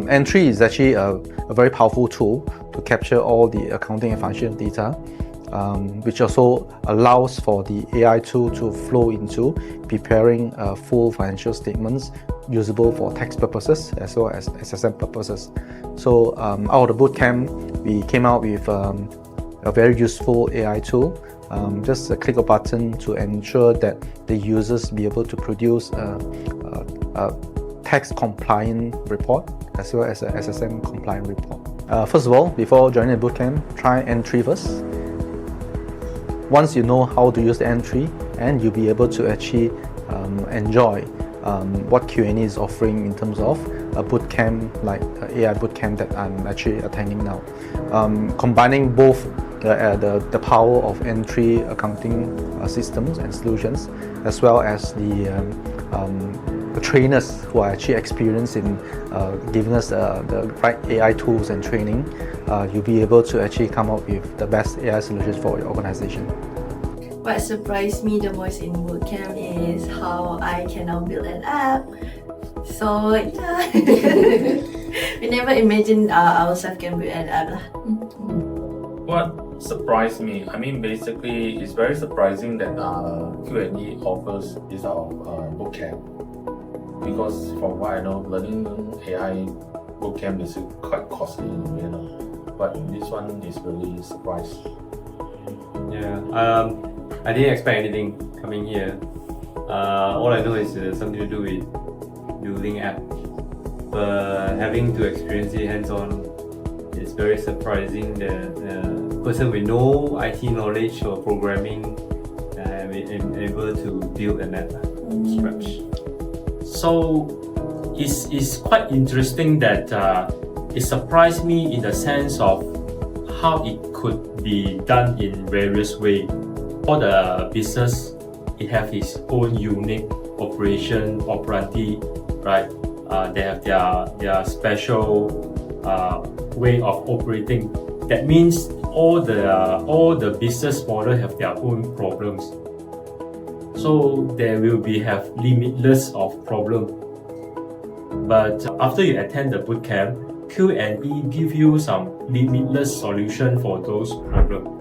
Entry is actually a very powerful tool to capture all the accounting and financial data, which also allows for the AI tool to flow into preparing full financial statements usable for tax purposes as well as SSM purposes. So out of the bootcamp, we came out with a very useful AI tool. Just click a button to ensure that the users be able to produce a tax compliant report as well as a SSM compliant report. First of all, before joining the bootcamp, try Entry first. Once you know how to use the Entry, and you'll be able to actually enjoy what qne is offering in terms of a bootcamp like AI bootcamp that I'm actually attending now. Combining both the power of Entry accounting systems and solutions, as well as the trainers who are actually experienced in giving us the right AI tools and training, you'll be able to actually come up with the best AI solutions for your organization. What surprised me the most in bootcamp is how I can now build an app. So yeah, we never imagined ourselves can build an app. What surprised me, basically it's very surprising that qne offers this bootcamp, because from what I know, learning AI bootcamp is quite costly in a way, but this one is really a surprise. Yeah, I didn't expect anything coming here. All I know is something to do with building app, but having to experience it hands-on, it's very surprising that a person with no IT knowledge or programming is able to build an app from scratch. So it's quite interesting that it surprised me in the sense of how it could be done in various ways. For the business, it have its own unique operandi, right? They have their special way of operating. That means all the business model have their own problems. So there will have limitless of problem. But after you attend the bootcamp, qne give you some limitless solution for those problems.